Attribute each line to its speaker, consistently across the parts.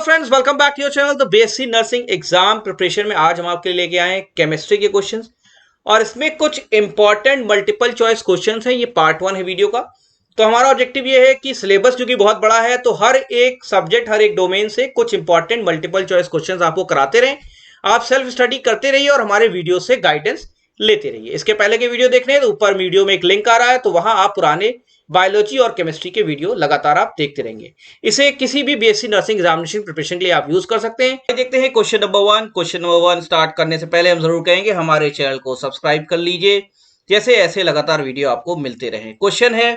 Speaker 1: Friends, welcome back to your channel the BSc nursing exam preparation में। आज हम आपके लिए लेके आए हैं केमिस्ट्री के क्वेश्चंस और इसमें कुछ इंपॉर्टेंट मल्टीपल चॉइस क्वेश्चंस हैं। ये पार्ट 1 है वीडियो का। तो हमारा ऑब्जेक्टिव ये है कि सिलेबस जो कि बहुत बड़ा है, तो हर एक सब्जेक्ट, हर एक डोमेन से कुछ इंपॉर्टेंट मल्टीपल चॉइस क्वेश्चंस आपको कराते रहें। आप सेल्फ स्टडी करते रहिए और हमारे वीडियो से गाइडेंस लेते रहिए। इसके पहले के वीडियो देखने हैं तो ऊपर वीडियो में एक लिंक आ रहा है, तो वहां आप पुराने बायोलॉजी और केमिस्ट्री के वीडियो लगातार आप देखते रहेंगे। इसे किसी भी बीएससी नर्सिंग एग्जामिनेशन प्रिपरेशन के लिए आप यूज कर सकते हैं। देखते हैं question number 1। Question number 1 start करने से पहले हम जरूर कहेंगे हमारे चैनल को सब्सक्राइब कर लीजिए, जैसे ऐसे लगातार वीडियो आपको मिलते रहे। क्वेश्चन है,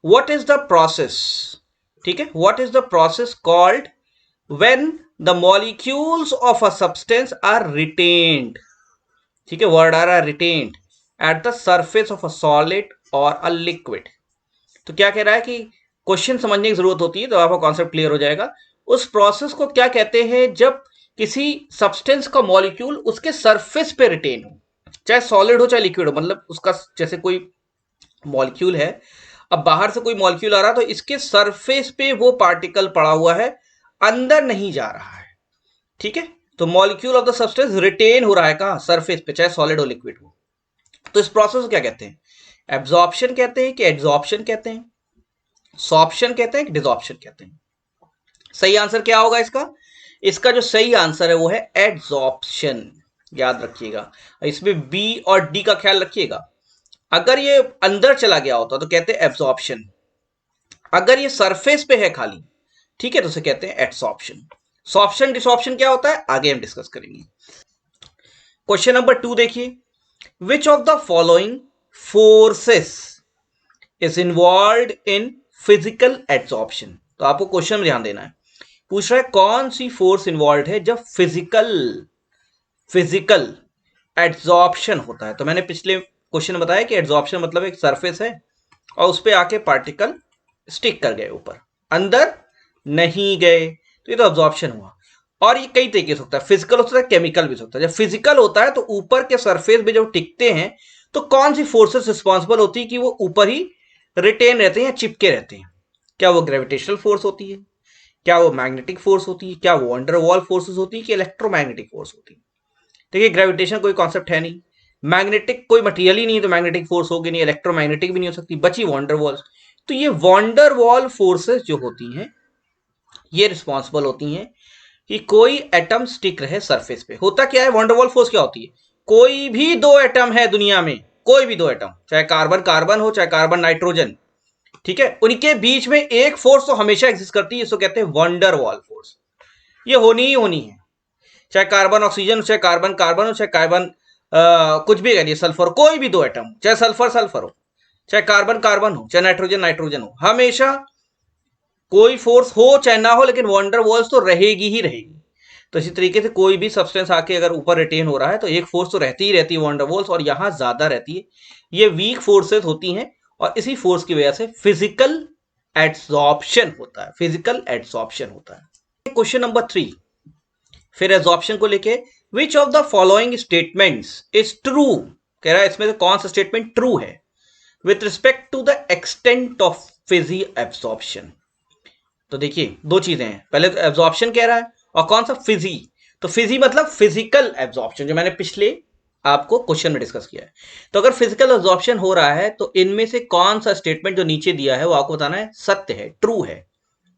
Speaker 1: व्हाट इज द प्रोसेस, ठीक है, what is the process called when the molecules of a substance are retained, ठीक है, वर्ड आ रहा है retained at the surface of a solid और अ लिक्विड। तो क्या कह रहा है कि क्वेश्चन समझने की जरूरत होती है तो आपका कॉन्सेप्ट क्लियर हो जाएगा। उस प्रोसेस को क्या कहते हैं जब किसी सब्सटेंस का मॉलिक्यूल उसके सरफेस पे रिटेन हो, चाहे सॉलिड हो चाहे लिक्विड हो। मतलब उसका जैसे कोई मॉलिक्यूल है, अब बाहर से कोई मॉलिक्यूल आ रहा है तो इसके सरफेस पे वो पार्टिकल पड़ा हुआ है, अंदर नहीं जा रहा है, ठीक है। तो molecule of the substance retain हो रहा है कहां, सरफेस पे, चाहे सॉलिड हो लिक्विड हो। तो इस प्रोसेस को क्या कहते हैं, एब्जॉर्प्शन कहते हैं कि एड्सॉर्प्शन कहते हैं, सॉर्प्शन कहते हैं कि डिसॉर्प्शन कहते हैं। सही आंसर क्या होगा इसका? इसका जो सही आंसर है वो है एड्सॉर्प्शन। याद रखिएगा, इसमें बी और डी का ख्याल रखिएगा। अगर ये अंदर चला गया होता तो कहते हैं एब्जॉर्प्शन, अगर ये सरफेस पे है खाली, ठीक है, तो उसे कहते हैं एड्सॉर्प्शन। सॉर्प्शन डिसॉर्प्शन क्या होता है आगे हम डिस्कस करेंगे। क्वेश्चन नंबर 2 देखिए, which of the following forces is involve in physical adsorption. तो आपको क्वेश्चन में ध्यान देना है, पूछ रहा है कौन सी फोर्स इन्वॉल्व है जब फिजिकल एड्सॉर्प्शन होता है। तो मैंने पिछले क्वेश्चन में बताया कि एड्सॉर्प्शन मतलब एक सरफेस है और उस पर आके पार्टिकल स्टिक कर गए, ऊपर अंदर नहीं गए, तो ये तो एब्जॉर्प्शन हुआ। और ये कई तरीके से होता है, फिजिकल हो सकता है, केमिकल भी होता है। जब फिजिकल होता है तो ऊपर के सरफेस पे जब टिकते हैं तो कौन सी फोर्सेस रिस्पॉन्सिबल होती है कि वो ऊपर ही रिटेन रहते हैं या चिपके रहते हैं? क्या वो ग्रेविटेशनल फोर्स होती है, क्या वो मैग्नेटिक फोर्स होती है, क्या वो वंडरवॉल फोर्सेस होती है कि इलेक्ट्रोमैग्नेटिक फोर्स होती है? देखिए, ग्रेविटेशन कोई कॉन्सेप्ट है नहीं, मैग्नेटिक कोई मटेरियल ही नहीं, तो मैग्नेटिक फोर्स होगी नहीं, इलेक्ट्रोमैग्नेटिक भी नहीं हो सकती, बची वंडरवॉल्स। तो ये वंडरवॉल फोर्सेस जो होती हैं ये रिस्पॉन्सिबल होती हैं कि कोई एटम स्टिक रहे सरफेस पे। होता क्या है, वंडरवॉल फोर्स क्या होती है, कोई भी दो एटम है दुनिया में, कोई भी दो एटम, चाहे कार्बन कार्बन हो चाहे कार्बन नाइट्रोजन, ठीक है, उनके बीच में एक फोर्स तो हमेशा एग्जिस्ट करती है, इसको कहते हैं वंडरवॉल फोर्स। ये होनी ही होनी है, चाहे कार्बन ऑक्सीजन, चाहे कार्बन कार्बन हो, चाहे कार्बन कुछ भी करिए, सल्फर, कोई भी दो एटम, चाहे सल्फर सल्फर हो, चाहे कार्बन कार्बन हो, चाहे नाइट्रोजन नाइट्रोजन हो, हमेशा कोई फोर्स हो चाहे ना हो, लेकिन वंडरवॉल्स तो रहेगी ही रहेगी। तो इसी तरीके से कोई भी सब्सटेंस आके अगर ऊपर रिटेन हो रहा है तो एक फोर्स तो रहती ही रहती है वंडरवॉल्स, और यहां ज्यादा रहती है। ये वीक फोर्सेस होती हैं और इसी फोर्स की वजह से फिजिकल एड्सॉर्प्शन होता है, फिजिकल एड्सॉर्प्शन होता है। क्वेश्चन नंबर 3 फिर एड्सॉर्प्शन को लेके, which of the following statements is true, कह रहा है इसमें से कौन सा स्टेटमेंट ट्रू है with respect to the extent of physisorption. तो देखिए दो चीजें हैं, पहले तो एब्जॉर्प्शन कह रहा है और कौन सा, फिजी। तो फिजी मतलब फिजिकल एब्जॉर्प्शन, जो मैंने पिछले आपको क्वेश्चन में डिस्कस किया है। तो अगर फिजिकल एब्जॉर्प्शन हो रहा है तो इनमें से कौन सा स्टेटमेंट जो नीचे दिया है वो आपको बताना है सत्य है, ट्रू है,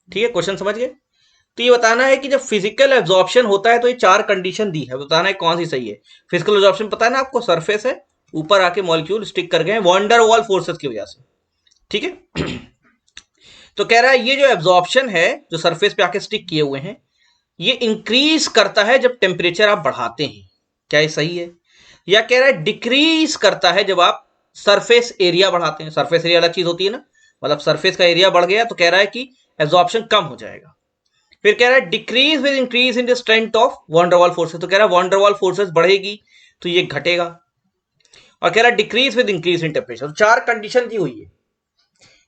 Speaker 1: ठीक है, क्वेश्चन समझ गए। तो ये बताना है कि जब फिजिकल एब्जॉर्प्शन होता है तो ये 4 कंडीशन दी है, बताना है कौन सी सही है। फिजिकल एब्जॉर्प्शन पता है ना आपको, सरफेस है, ऊपर आके मॉलिक्यूल स्टिक कर गए वंडरवॉल फोर्सेस की वजह से, ठीक है। तो कह रहा है ये जो एब्जॉर्प्शन है, जो सरफेस पे आके स्टिक किए हुए हैं, ये इंक्रीज करता है जब टेम्परेचर आप बढ़ाते हैं। क्या ये सही है? या कह रहा है डिक्रीज करता है जब आप सरफेस एरिया बढ़ाते हैं। सरफेस एरिया अलग चीज होती है ना, मतलब सरफेस का एरिया बढ़ गया तो कह रहा है कि एब्जॉर्प्शन कम हो जाएगा। फिर कह रहा है decreases with increase in the strength of van der Waals forces, तो कह रहा है वंडरवॉल फोर्सेस बढ़ेगी तो ये घटेगा। और कह रहा है decreases with increase in temperature. 4 condition दी हुई है।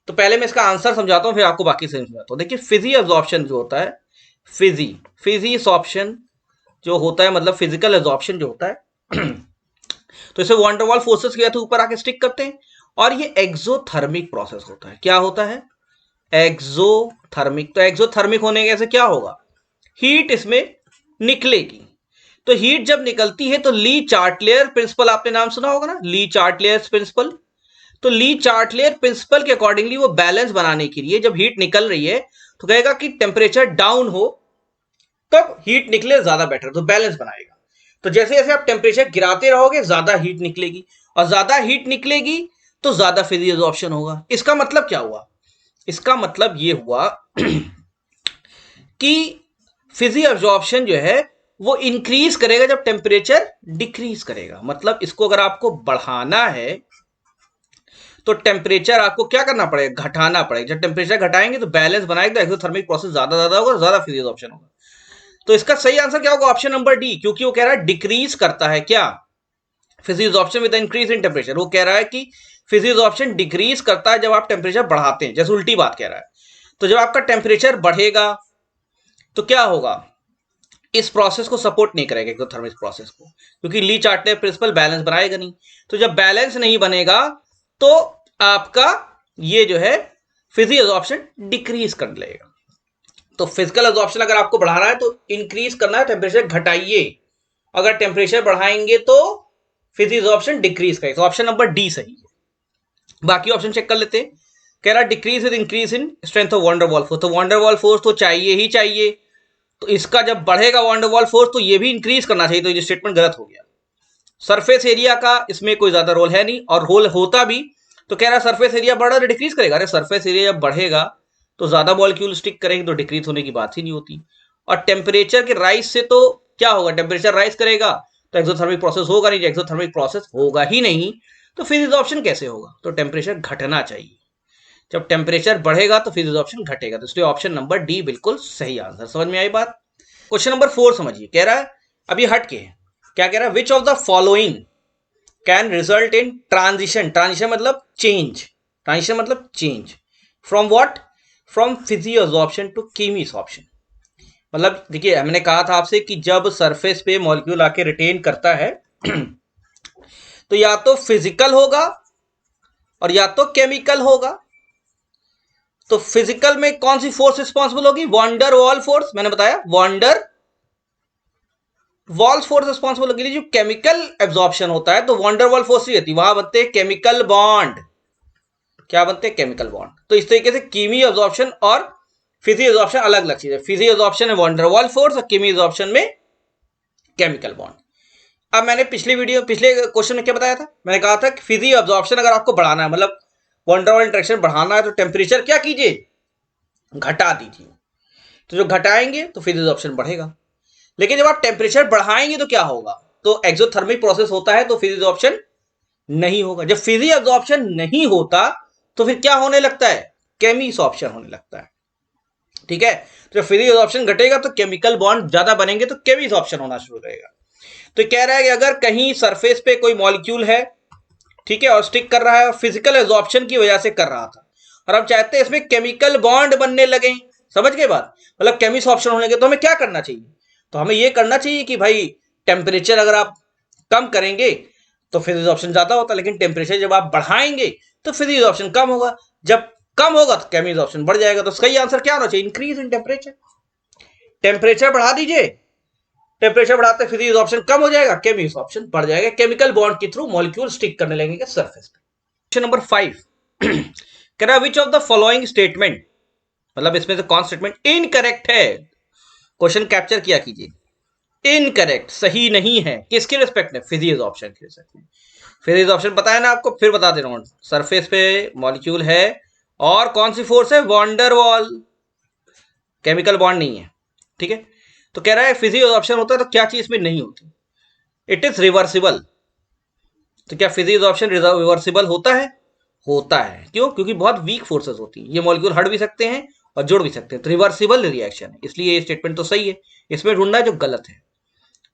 Speaker 1: तो पहले मैं इसका आंसर समझाता हूं, फिर आपको बाकी समझाता हूं। देखिए फिजी एब्जॉर्प्शन जो होता है, फिजी एब्जॉर्प्शन जो होता है, मतलब फिजिकल एब्जॉर्प्शन जो होता है तो इसे वंडरवॉल फोर्सेस के तो ऊपर आके स्टिक करते हैं, और ये एक्सोथर्मिक प्रोसेस होता है। क्या होता है? एक्सोथर्मिक। तो एक्सोथर्मिक होने के से क्या होगा, हीट इसमें निकलेगी। तो हीट जब निकलती है तो ली चार्टलेयर प्रिंसिपल आपने नाम सुना होगा ना, ली चार्टलेयर प्रिंसिपल। तो ली चार्टलेयर प्रिंसिपल के अकॉर्डिंगली वो बैलेंस बनाने के लिए जब हीट निकल रही है तो कहेगा कि टेम्परेचर डाउन हो तब हीट निकले ज्यादा बेटर, तो बैलेंस बनाएगा। तो जैसे जैसे आप टेम्परेचर गिराते रहोगे ज्यादा हीट निकलेगी, और ज्यादा हीट निकलेगी तो ज्यादा फिजी एब्जॉर्प्शन होगा। इसका मतलब क्या हुआ? इसका मतलब ये हुआ कि फिजी एब्जॉर्प्शन जो है वो इंक्रीज करेगा जब टेम्परेचर डिक्रीज करेगा। मतलब इसको अगर आपको बढ़ाना है तो टेम्परेचर आपको क्या करना पड़ेगा? घटाना पड़ेगा। जब टेम्परेचर घटाएंगे तो बैलेंस बनाएगा, तो एक्सोथर्मिक प्रोसेस ज्यादा होगा, ज्यादा फिजी एब्जॉर्प्शन होगा। तो इसका सही आंसर क्या होगा? ऑप्शन नंबर डी, क्योंकि वो कह रहा है डिक्रीज करता है क्या? Fiji absorption with increase in temperature. वो कह रहा है कि फिजी एब्जॉर्प्शन डिक्रीज करता है जब आप टेम्परेचर बढ़ाते हैं, जैसे उल्टी बात कह रहा है। तो जब आपका टेम्परेचर बढ़ेगा तो क्या होगा? इस प्रोसेस को सपोर्ट नहीं करेगा एक्सोथर्मिक प्रोसेस को, क्योंकि ली चार्टलेयर प्रिंसिपल बैलेंस बनाएगा नहीं। तो जब बैलेंस नहीं बनेगा तो आपका ये जो है फिजी एब्जॉर्प्शन डिक्रीज कर लेगा। तो फिजिकल एब्जॉर्प्शन अगर आपको बढ़ाना है तो इंक्रीज करना है, टेम्परेचर घटाइए। अगर टेम्परेचर बढ़ाएंगे तो फिजी एब्जॉर्प्शन डिक्रीज करेगा। ऑप्शन नंबर डी सही है। बाकी ऑप्शन चेक कर लेते हैं। कह रहा decrease with increase in strength of wonder wall force. तो वंडर वॉल फोर्स तो चाहिए ही चाहिए, तो इसका जब बढ़ेगा वंडर वॉल फोर्स तो ये भी इंक्रीज करना चाहिए। तो ये स्टेटमेंट गलत हो गया। सरफेस एरिया का इसमें कोई ज्यादा रोल है नहीं, और रोल होता भी तो कह रहा सरफेस एरिया बढ़ा तो डिक्रीज करेगा। अरे सरफेस एरिया जब बढ़ेगा तो ज्यादा मॉलिक्यूल स्टिक करेंगे, तो डिक्रीज होने की बात ही नहीं होती। और टेम्परेचर के राइज से तो क्या होगा? टेम्परेचर राइज करेगा तो एक्सोथर्मिक प्रोसेस होगा नहीं। एक्सोथर्मिक प्रोसेस होगा ही नहीं तो फिज एब्जॉर्प्शन कैसे होगा? तो टेम्परेचर घटना चाहिए। जब टेम्परेचर बढ़ेगा तो फिज एब्जॉर्प्शन घटेगा। तो इसलिए ऑप्शन नंबर डी बिल्कुल सही आंसर। समझ में आई बात? क्वेश्चन नंबर 4 समझिए। कह रहा है अभी हट के क्या कह रहा है? Which of the following can result in transition. Transition मतलब चेंज। ट्रांजिशन मतलब change from what? From physisorption to chemisorption. मतलब देखिए, हमने कहा था आपसे कि जब सरफेस पे मॉलिक्यूल आके रिटेन करता है तो या तो फिजिकल होगा और या तो केमिकल होगा। तो फिजिकल में कौन सी फोर्स रिस्पॉन्सिबल होगी? Van der Waals force. मैंने बताया वॉन्डर वॉल फोर्स रिस्पॉन्सिबल होगी। जो केमिकल एब्जॉर्प्शन होता है तो वॉन्डर वॉल फोर्स ही रहती है, वहां बनते हैं केमिकल बॉन्ड। क्या बनते हैं? Chemical bond. तो इस तरीके से कीमी एब्जॉर्प्शन और फिजी एब्जॉर्प्शन अलग अलग चीज है। फिजी एब्जॉर्प्शन में वॉन्डर वॉल फोर्स और कीमी एब्जॉर्प्शन में केमिकल बॉन्ड। अब मैंने पिछले क्वेश्चन में क्या बताया था? मैंने कहा था कि फिजी एब्जॉर्प्शन अगर आपको बढ़ाना है, मतलब वॉन्डर वॉल इंटरेक्शन बढ़ाना है, तो टेम्परेचर क्या कीजिए? घटा दीजिए। तो जो घटाएंगे तो फिजी एब्जॉर्प्शन बढ़ेगा। लेकिन जब आप टेम्परेचर बढ़ाएंगे तो क्या होगा? तो एक्सोथर्मिक प्रोसेस होता है तो फिजी एब्जॉर्प्शन नहीं होगा। जब फिजी एब्जॉर्प्शन नहीं होता तो फिर क्या होने लगता है? केमी एब्जॉर्प्शन होने लगता है। ठीक है? तो जब फिजी एब्जॉर्प्शन घटेगा तो केमिकल बॉन्ड ज्यादा बनेंगे तो केमी एब्जॉर्प्शन होना शुरू रहेगा। तो कह रहा है कि अगर कहीं सरफेस पे कोई मॉलिक्यूल है, ठीक है, और स्टिक कर रहा है, फिजिकल एब्जॉर्प्शन की वजह से कर रहा था, और हम चाहते हैं इसमें केमिकल बॉन्ड बनने लगे। समझ गए बात? मतलब केमी एब्जॉर्प्शन होने लगे तो हमें क्या करना चाहिए? तो हमें यह करना चाहिए कि भाई टेम्परेचर अगर आप कम करेंगे तो फिजी एब्जॉर्प्शन ज्यादा होता है, लेकिन टेम्परेचर जब आप बढ़ाएंगे तो फिजी एब्जॉर्प्शन कम होगा। जब कम होगा तो केमी एब्जॉर्प्शन बढ़ जाएगा। तो सही आंसर क्या होना चाहिए? Increase in temperature. टेम्परेचर बढ़ा दीजिए, टेम्परेचर बढ़ाते फिजी एब्जॉर्प्शन कम हो जाएगा, केमी एब्जॉर्प्शन बढ़ जाएगा। केमिकल बॉन्ड के थ्रू मॉलिक्यूल स्टिक करने लगेंगे सरफेस पे। क्वेश्चन नंबर 5 कह रहा है which of the following statement, मतलब इसमें से कौन स्टेटमेंट इनकरेक्ट है? क्वेश्चन कैप्चर किया कीजिए। इनकरेक्ट, सही नहीं है। किसके रिस्पेक्ट में? फिजी एब्जॉर्प्शन के रिस्पेक्ट में। फिजी एब्जॉर्प्शन पता है ना आपको, फिर बता दे रहा हूं। सरफेस पे मॉलिक्यूल है और कौन सी फोर्स है? वॉन्डर वॉल, केमिकल बॉन्ड नहीं है। ठीक है? तो कह रहा है फिजी एब्जॉर्प्शन होता है तो क्या चीज इसमें नहीं होती? It is reversible. तो क्या फिजी एब्जॉर्प्शन रिवर्सिबल होता है? होता है। क्यों? क्योंकि बहुत वीक फोर्सेस होती हैं। ये मॉलिक्यूल हट भी सकते हैं और जुड़ भी सकते हैं, तो रिवर्सिबल रिएक्शन है। इसलिए ये स्टेटमेंट तो सही है। इसमें ढूंढना जो गलत है।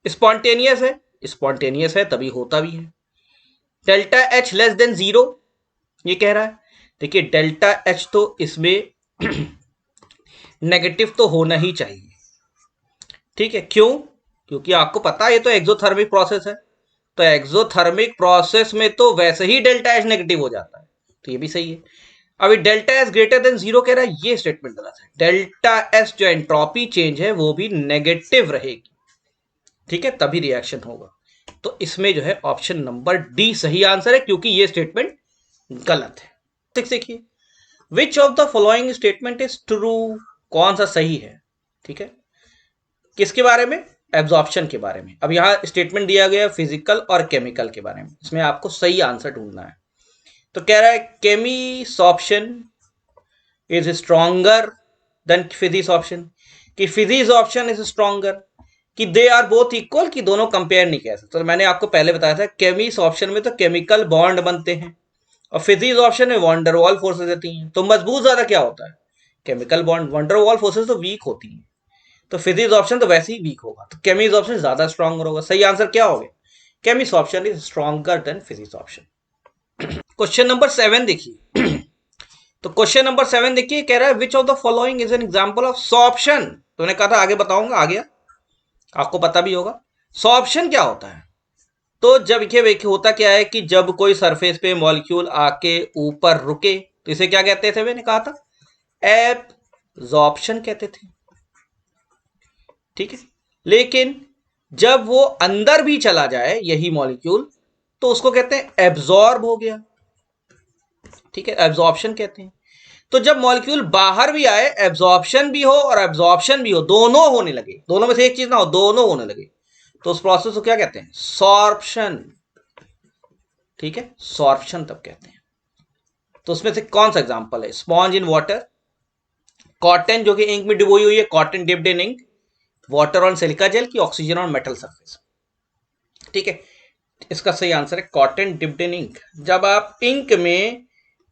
Speaker 1: स्पॉन्टेनियस है, स्पॉन्टेनियस है तभी होता भी है। डेल्टा एच लेस देन 0 ये कह रहा है। देखिए डेल्टा एच तो इसमें नेगेटिव तो होना ही चाहिए। ठीक है? क्यों? क्योंकि आपको पता है ये तो एक्सोथर्मिक प्रोसेस है, तो एक्सोथर्मिक प्रोसेस में तो वैसे ही डेल्टा एच नेगेटिव हो जाता है, तो ये भी सही है। अभी delta S greater than zero कह रहा है, ये स्टेटमेंट गलत है। डेल्टा एस जो एंट्रोपी चेंज है वो भी नेगेटिव रहेगी, ठीक है, तभी रिएक्शन होगा। तो इसमें जो है ऑप्शन नंबर डी सही आंसर है, क्योंकि ये स्टेटमेंट गलत है। देखिए, which of the following statement is true, कौन सा सही है, ठीक है, किसके बारे में, एब्जॉर्प्शन के बारे में। अब यहां स्टेटमेंट दिया गया फिजिकल और केमिकल के बारे में, इसमें आपको सही आंसर ढूंढना है। तो कह रहा है केमिसॉर्प्शन इज स्ट्रॉन्गर देन फिजिसॉर्प्शन, कि फिजिसॉर्प्शन इज स्ट्रॉन्गर, कि दे आर बोथ इक्वल, कि दोनों कंपेयर नहीं किया सकते। तो मैंने आपको पहले बताया था केमिसॉर्प्शन में तो केमिकल बॉन्ड बनते हैं, और फिजिसॉर्प्शन में वंडरवॉल फोर्सेस रहती हैं। तो मजबूत ज्यादा क्या होता है, केमिकल बॉन्ड, वंडरवॉल फोर्सेस तो वीक होती हैं। तो फिजिसॉर्प्शन तो वैसे ही वीक होगा, तो केमिसॉर्प्शन ज्यादा स्ट्रॉन्गर होगा। सही आंसर क्या होगा, chemisorption is stronger than physisorption. Question number 7 देखिए। तो क्वेश्चन नंबर 7 देखिए, कह रहा है which of the following is an example of sorption. तो मैंने कहा था आगे बताऊंगा, आ गया, आपको पता भी होगा सॉर्प्शन क्या होता है। तो जब ये होता क्या है कि जब कोई सरफेस पे मॉलिक्यूल आके ऊपर रुके तो इसे क्या कहते थे, मैंने कहा था एब्जॉर्प्शन कहते थे, ठीक है। लेकिन जब वो अंदर भी चला जाए यही मॉलिक्यूल तो उसको कहते हैं एब्जॉर्ब हो गया, ठीक है, एब्जॉर्प्शन कहते हैं। तो जब मॉलिक्यूल बाहर भी आए, एब्जॉर्प्शन भी हो और एब्जॉर्प्शन भी हो, दोनों होने लगे, दोनों में से एक चीज ना हो, दोनों होने लगे, तो उस प्रोसेस को क्या कहते हैं, सॉर्प्शन, ठीक है, सॉर्प्शन तब कहते हैं। तो उसमें से कौन सा एग्जांपल है, स्पॉन्ज इन वाटर, कॉटन जो कि इंक में डुबोई हुई है, cotton dipped in ink, water on silica gel की ऑक्सीजन ऑन मेटल सरफेस, ठीक है। इसका सही आंसर है कॉटन डिप्ड इन इंक। जब आप इंक में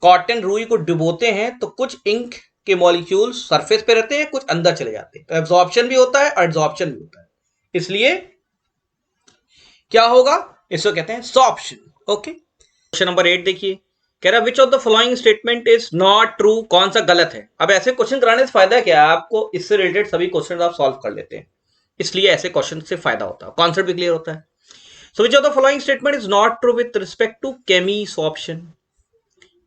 Speaker 1: कॉटन रुई को डुबोते हैं तो कुछ इंक के मॉलिक्यूल सरफेस पे रहते हैं, कुछ अंदर चले जाते हैं, तो एब्जॉर्प्शन भी होता है और एड्सॉर्प्शन भी होता है, इसलिए क्या होगा, इसको कहते हैं सॉर्प्शन। ओके, क्वेश्चन नंबर 8 देखिए, कह रहा है which of the following statement is not true, कौन सा गलत है। अब ऐसे क्वेश्चन कराने से फायदा क्या है, आपको इससे रिलेटेड सभी क्वेश्चन आप सॉल्व कर लेते हैं, इसलिए ऐसे क्वेश्चन से फायदा होता है, कॉन्सेप्ट भी क्लियर होता है। So which of the following statement is not true with respect to chemisorption.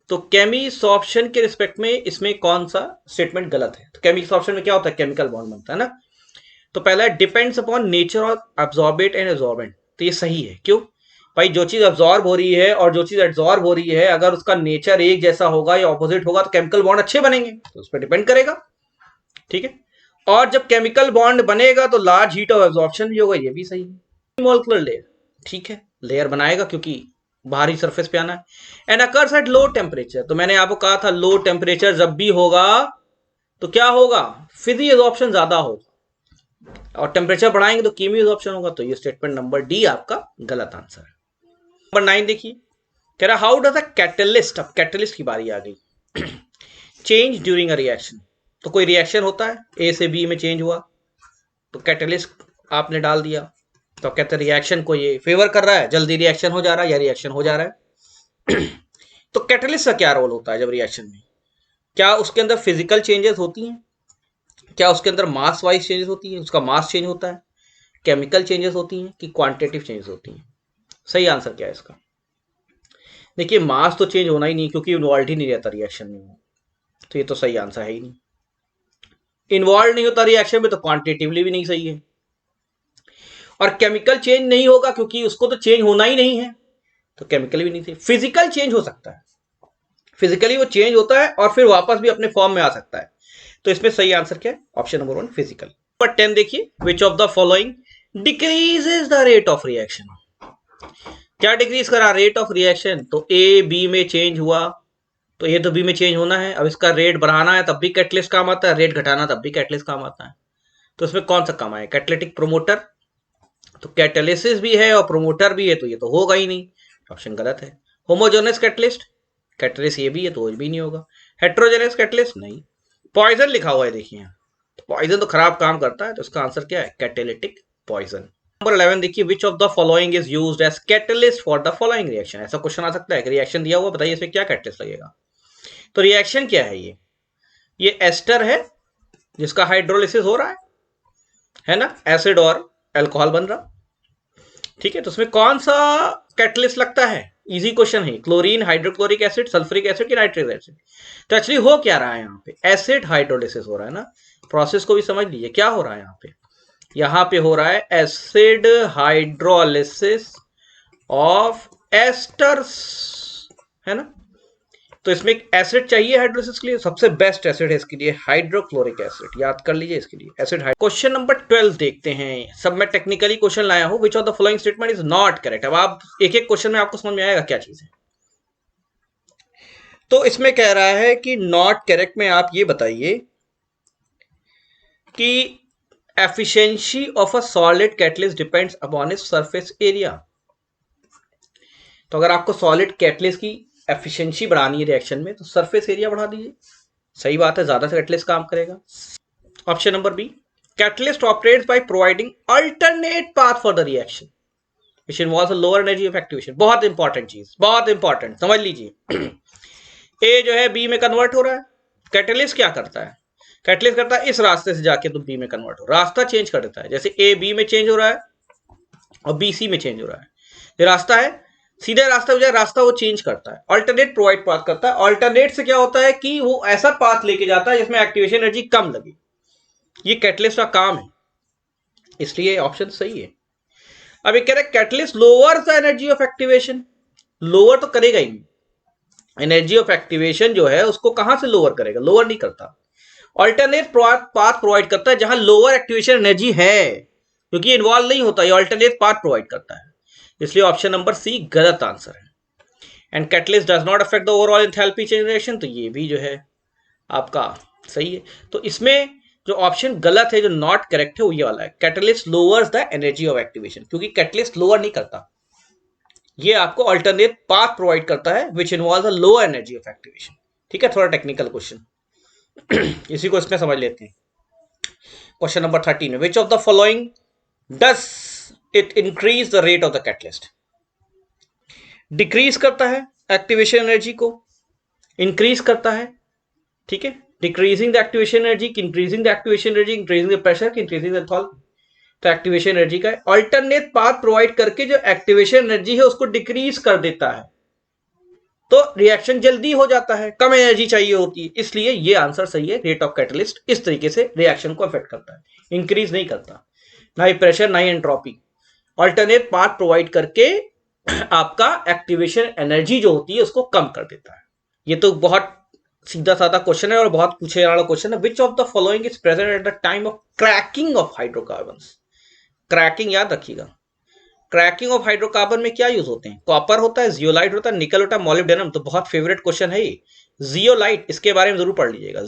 Speaker 1: तो केमिसॉर्प्शन के रिस्पेक्ट में इसमें कौन सा स्टेटमेंट गलत है। तो केमिसॉर्प्शन में क्या होता है, केमिकल बॉन्ड बनता है ना। तो पहला depends upon nature of absorbent and absorbent, तो ये सही है। क्यों भाई, जो चीज एब्जॉर्ब हो रही है और जो चीज एब्जॉर्ब हो रही है, अगर उसका नेचर एक जैसा होगा या ऑपोजिट होगा तो केमिकल बॉन्ड अच्छे बनेंगे, तो उस पर डिपेंड करेगा, ठीक है। और जब केमिकल बॉन्ड बनेगा तो लार्ज हीट ऑफ एब्जॉर्प्शन भी होगा, ये भी सही है। मॉलिक्यूलर लेयर, ठीक है, लेयर बनाएगा क्योंकि बाहरी सरफेस पे आना है। And occurs at low temperature, तो मैंने आपको कहा था लो टेम्परेचर जब भी होगा तो क्या होगा, फिजी एब्जॉर्प्शन ज्यादा होगा, और टेम्परेचर बढ़ाएंगे तो कीमी एब्जॉर्प्शन होगा। तो ये स्टेटमेंट नंबर डी आपका गलत आंसर है। नंबर 9 देखिए, कह रहा हाउ डज अ कैटलिस्ट, अब कैटलिस्ट की बारी आ गई, चेंज ड्यूरिंग अ रिएक्शन। तो कोई रिएक्शन होता है, ए से बी में चेंज हुआ, तो कैटलिस्ट आपने डाल दिया, तो कहते हैं रिएक्शन को ये फेवर कर रहा है, जल्दी रिएक्शन हो जा रहा है या रिएक्शन हो जा रहा है। तो कैटलिस्ट का क्या रोल होता है जब रिएक्शन में, क्या उसके अंदर फिजिकल चेंजेस होती हैं, क्या उसके अंदर मास वाइज चेंजेस होती है, उसका मास चेंज होता है, केमिकल चेंजेस होती हैं कि क्वांटिटेटिव चेंजेस होती हैं। सही आंसर क्या है इसका, देखिए मास तो चेंज होना ही नहीं क्योंकि इन्वॉल्व ही नहीं रहता रिएक्शन में, तो ये तो सही आंसर है ही नहीं। इन्वॉल्व नहीं होता रिएक्शन में तो क्वांटिटेटिवली भी नहीं सही है। और केमिकल चेंज नहीं होगा क्योंकि उसको तो चेंज होना ही नहीं है, तो केमिकल भी नहीं सही। फिजिकल चेंज हो सकता है, फिजिकली वो चेंज होता है और फिर वापस भी अपने फॉर्म में आ सकता है, तो इसमें सही आंसर क्या है, ऑप्शन नंबर 1 फिजिकल। नंबर 10 देखिए, which of the following decreases the rate of reaction. क्या डिक्रीज करा, रेट ऑफ रिएक्शन, तो ए बी में चेंज हुआ तो ए तो बी में चेंज होना है, अब इसका रेट बढ़ाना है तब भी कैटलिस्ट काम आता है, रेट घटाना तब भी कैटलिस्ट काम आता है, तो इसमें कौन सा काम आए, कैटलिटिक प्रोमोटर। तो कैटालिसिस भी है और प्रोमोटर भी है, तो ये तो होगा ही नहीं, ऑप्शन गलत है। होमोजेनस कैटलिस्ट, कैटलिस्ट ये भी है तो भी नहीं होगा। हेट्रोजेनस कैटलिस्ट नहीं। पॉइजन लिखा हुआ है देखिए, तो पॉइजन तो खराब काम करता है, तो इसका आंसर क्या है, कैटेलिटिक पॉइजन। नंबर 11 देखिए, which of the following is used as catalyst for the following reaction. ऐसा क्वेश्चन आ सकता है कि रिएक्शन दिया हुआ, बताइए इसमें क्या कैटलिस्ट लगेगा। तो रिएक्शन क्या है, ये एस्टर है जिसका हाइड्रोलिसिस हो रहा है ना, एसिड और अल्कोहल बन रहा, ठीक है। तो उसमें कौन सा कैटलिस्ट लगता है, इजी क्वेश्चन है। Chlorine, hydrochloric acid, sulphuric acid की नाइट्रिक एसिड। तो एक्चुअली हो क्या रहा है यहाँ पे, एसिड हाइड्रोलिसिस हो रहा है ना। प्रोसेस को भी समझ लीजिए क्या हो रहा है यहाँ पे। यहाँ पे हो रहा है एसिड हाइड्रोलिसिस ऑफ एस्टर्स, है ना। तो इसमें एक एसिड चाहिए हाइड्रोलिसिस के लिए, सबसे बेस्ट एसिड है इसके लिए हाइड्रोक्लोरिक एसिड, याद कर लीजिए इसके लिए एसिड। क्वेश्चन नंबर 12 देखते हैं। सब मैं टेक्निकली क्वेश्चन लाया हूं। विच of the following statement is not correct. अब आप एक एक क्वेश्चन में आपको समझ में आएगा क्या चीज है। तो इसमें कह रहा है कि नॉट करेक्ट में आप ये बताइए कि efficiency of a solid catalyst depends upon its surface area. तो अगर आपको सॉलिड कैटलिस्ट की एफिशिएंसी बढ़ानी है रिएक्शन में, तो सरफेस एरिया बढ़ा दीजिए। सही बात है, ज्यादा से कैटलिस्ट काम करेगा। Option number B, catalyst operates by providing alternate path for the reaction which involves a lower energy of activation. बहुत इंपॉर्टेंट चीज, बहुत इंपॉर्टेंट, समझ लीजिए। ए जो है बी में कन्वर्ट हो रहा है, कैटलिस्ट क्या करता है, कैटलिस्ट करता है इस रास्ते से जाके तो बी में कन्वर्ट हो, रास्ता चेंज कर देता है। जैसे ए बी में चेंज हो रहा है और बी सी में चेंज हो रहा है। ये रास्ता है, सीधे रास्ता हो जाए, रास्ता वो चेंज करता है, अल्टरनेट प्रोवाइड पाथ करता है। अल्टरनेट से क्या होता है कि वो ऐसा पाथ लेके जाता है जिसमें एक्टिवेशन एनर्जी कम लगे। ये कैटलिस्ट का काम है, इसलिए ऑप्शन सही है। अब ये कह रहे catalyst lower the energy of activation. Lower तो करेगा ही नहीं, एनर्जी ऑफ एक्टिवेशन जो है उसको कहां से लोअर करेगा, लोअर नहीं करता। अल्टरनेट पाथ प्रोवाइड करता है जहां लोअर एक्टिवेशन एनर्जी है, क्योंकि इन्वॉल्व नहीं होता, ये अल्टरनेट पाथ प्रोवाइड करता है। इसलिए ऑप्शन नंबर सी गलत आंसर है। And catalyst does not affect the overall enthalpy change reaction, तो ये भी जो है आपका सही है। तो इसमें जो ऑप्शन गलत है, जो नॉट करेक्ट है, वो ये वाला है, catalyst lowers the energy of activation, क्योंकि कैटलिस्ट लोअर नहीं करता, ये आपको अल्टरनेट पाथ प्रोवाइड करता है which involves a lower energy of activation. ठीक है, थोड़ा टेक्निकल क्वेश्चन। इसी को इसमें समझ लेते हैं। Question number 13, which of the following does it increase the rate of the catalyst. Decrease करता है एक्टिवेशन एनर्जी को, इंक्रीज करता है, ठीक है, decreasing the activation energy, increasing the activation energy, increasing the pressure, increasing the enthalpy. तो activation energy का alternate path provide करके जो एक्टिवेशन एनर्जी है उसको डिक्रीज कर देता है, तो रिएक्शन जल्दी हो जाता है, कम एनर्जी चाहिए होती है। इसलिए ये आंसर सही है, रेट ऑफ कैटलिस्ट इस तरीके से रिएक्शन को अफेक्ट करता है, इंक्रीज नहीं करता, ना ही प्रेशर ना ही एंट्रोपी। अल्टरनेट पाथ प्रोवाइड करके आपका एक्टिवेशन एनर्जी जो होती है उसको कम कर देता है। ये तो बहुत सीधा साधा क्वेश्चन है और बहुत पूछे वाला क्वेश्चन है। Which of the following is present at the time of cracking of hydrocarbons. Cracking याद रखिएगा, क्रैकिंग ऑफ हाइड्रोकार्बन में क्या यूज होते हैं, कॉपर होता है, जियोलाइट होता है, निकल होता है, मॉलिब्डेनम। तो बहुत फेवरेट क्वेश्चन है ये, जियोलाइट, इसके बारे में जरूर पढ़ लीजिएगा।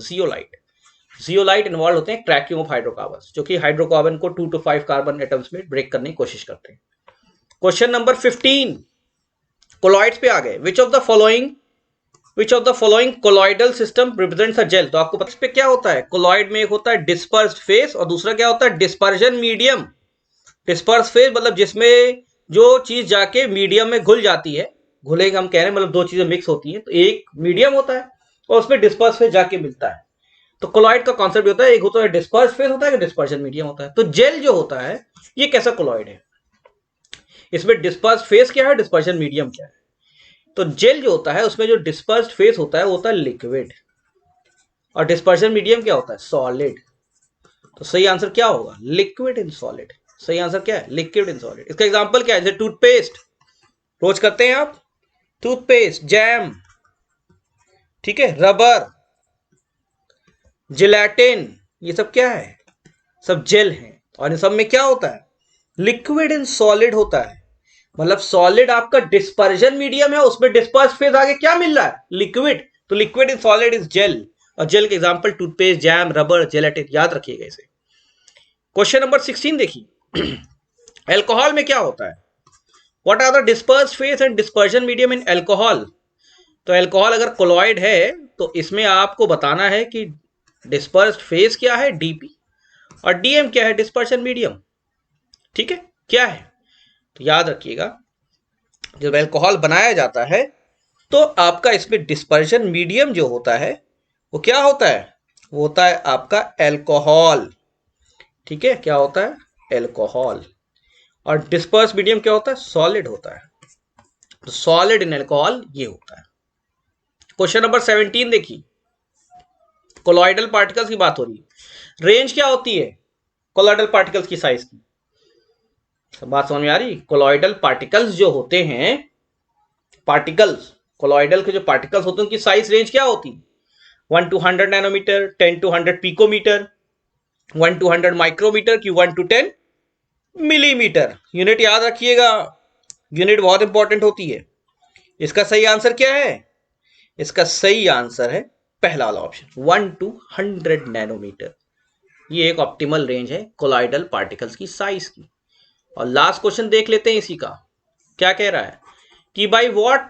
Speaker 1: जियोलाइट इन्वॉल्व होते हैं क्रैकिंग ऑफ हाइड्रोकार्बन, जो कि हाइड्रोकार्बन को 2 to 5 कार्बन एटम्स में ब्रेक करने की कोशिश करते हैं। क्वेश्चन नंबर 15, कोलॉइड्स पे आ गए। Which of the following colloidal system represents a gel. तो आपको पता इस पे क्या होता है, कोलॉइड में एक होता है डिस्पर्स्ड फेस और दूसरा क्या होता है, डिस्पर्जन मीडियम। डिस्पर्स फेज मतलब जिसमें जो चीज जाके मीडियम में घुल जाती है, घुलेगा हम कह रहे हैं, मतलब दो चीजें मिक्स होती हैं, तो एक मीडियम होता है और उसमें डिस्पर्स फेज जाके मिलता है। तो कोलॉइड का कॉन्सेप्ट होता है, एक होता है डिस्पर्स फेज होता है, डिस्पर्जन मीडियम होता है। तो जेल जो होता है ये कैसा कोलॉइड है, इसमें डिस्पर्स फेज क्या है, डिस्पर्जन मीडियम क्या है। तो जेल जो होता है उसमें जो डिस्पर्स्ड फेज होता है वो होता है लिक्विड, और डिस्पर्जन मीडियम क्या होता है, सॉलिड। तो सही आंसर क्या होगा, लिक्विड इन सॉलिड। सही आंसर क्या है, लिक्विड इन सॉलिड। इसका एग्जांपल क्या है, जैसे टूथपेस्ट रोज करते हैं आप, टूथपेस्ट, जैम, ठीक है, रबर, जिलेटिन, ये सब क्या है, सब जेल हैं। और इन सब में क्या होता है, लिक्विड इन सॉलिड होता है। मतलब सॉलिड आपका डिस्पर्जन मीडियम है, उसमें डिस्पर्स फेज आगे क्या मिल रहा है, लिक्विड। तो liquid in solid is gel, और जेल के example toothpaste, jam, rubber, gelatin, याद रखिएगा इसे। क्वेश्चन नंबर 16 देखिए, एल्कोहल में क्या होता है, what are the disperse phase and dispersion medium in alcohol. तो एल्कोहल अगर कोलॉइड है तो इसमें आपको बताना है कि डिस्पर्स्ड फेज क्या है, डीपी, और डीएम क्या है, डिस्पर्शन मीडियम। ठीक है, क्या है, तो याद रखिएगा जब एल्कोहल बनाया जाता है तो आपका इसमें डिस्पर्शन मीडियम जो होता है वो क्या होता है, वो होता है आपका एल्कोहल। ठीक है, क्या होता है, एल्कोहल। और डिस्पर्स मीडियम क्या होता है, सॉलिड होता है। तो सॉलिड इन अल्कोहल ये होता है। क्वेश्चन नंबर 17 देखिए, कोलॉइडल पार्टिकल्स की बात हो रही है। रेंज क्या होती है कोलॉइडल पार्टिकल्स की साइज की? सब बात समझ में आ रही? कोलॉइडल पार्टिकल्स जो होते हैं, पार्टिकल्स कोलॉइडल के जो पार्टिकल्स होते हैं उनकी साइज रेंज क्या होती है? 1 to 100 nanometer, 10 to 100 picometer, 1 to 100 micrometer की 1 to 10 मिलीमीटर। यूनिट याद रखिएगा, यूनिट बहुत इंपॉर्टेंट होती है। इसका सही आंसर क्या है? इसका सही आंसर है पहला वाला ऑप्शन, 1 to 100 नैनोमीटर। ये एक ऑप्टिमल रेंज है कोलॉइडल पार्टिकल्स की साइज की। और लास्ट क्वेश्चन देख लेते हैं इसी का। क्या कह रहा है कि by what,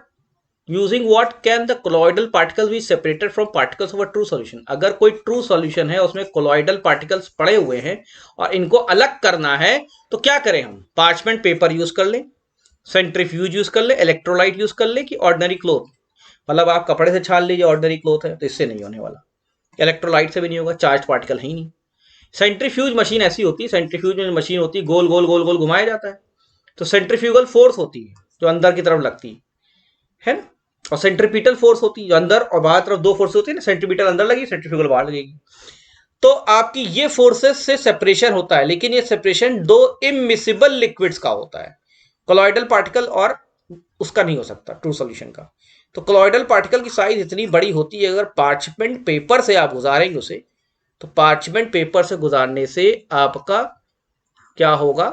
Speaker 1: using what can the colloidal particles be separated from particles of a true solution. अगर कोई ट्रू सॉल्यूशन है उसमें कोलॉइडल पार्टिकल्स पड़े हुए हैं और इनको अलग करना है तो क्या करें हम? पार्चमेंट पेपर यूज कर लें, सेंट्रीफ्यूज यूज कर ले, इलेक्ट्रोलाइट यूज कर ले, कि ऑर्डिनरी क्लोथ? मतलब आप कपड़े से छान लीजिए, ऑर्डिनरी क्लोथ है तो इससे नहीं होने वाला, इलेक्ट्रोलाइट से भी नहीं होगा, चार्ज पार्टिकल है ही नहीं। सेंट्रीफ्यूज मशीन ऐसी होती है, सेंट्रीफ्यूज में मशीन होती है, गोल गोल गोल गोल घुमाया जाता है, तो सेंट्रीफ्यूगल फोर्स होती है जो अंदर की तरफ लगती है ना, और सेंट्रीपिटल फोर्स होती है जो अंदर और बाहर तरफ दो फोर्स होती है ना, सेंट्रीपिटल अंदर लगी, सेंट्रीफ्यूगल बाहर लगेगी। तो आपकी ये फोर्सेस से सेपरेशन होता है, लेकिन ये सेपरेशन दो इमिसिबल लिक्विड्स का होता है, कोलॉइडल पार्टिकल और उसका नहीं हो सकता, ट्रू सॉल्यूशन का। तो कोलॉइडल पार्टिकल की साइज इतनी बड़ी होती है, अगर पार्चमेंट पेपर से आप गुजारेंगे उसे, तो पार्चमेंट पेपर से गुजारने से आपका क्या होगा?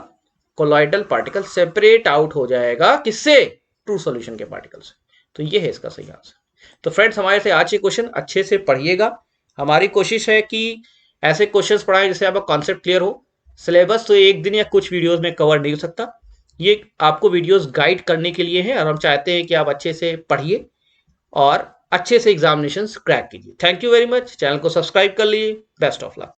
Speaker 1: कोलॉइडल पार्टिकल सेपरेट आउट हो जाएगा, किससे? ट्रू सॉल्यूशन के पार्टिकल से। तो ये है इसका सही आंसर। तो फ्रेंड्स, हमारे से आज ये क्वेश्चन अच्छे से पढ़िएगा। हमारी कोशिश है कि ऐसे क्वेश्चंस पढ़ाएं जिससे आपका कॉन्सेप्ट क्लियर हो। सिलेबस तो एक दिन या कुछ वीडियोस में कवर नहीं हो सकता, ये आपको वीडियोस गाइड करने के लिए है, और हम चाहते हैं कि आप अच्छे से पढ़िए और अच्छे से एग्जामिनेशंस क्रैक कीजिए। Thank you very much. Channel को सब्सक्राइब कर लीजिए। Best of luck.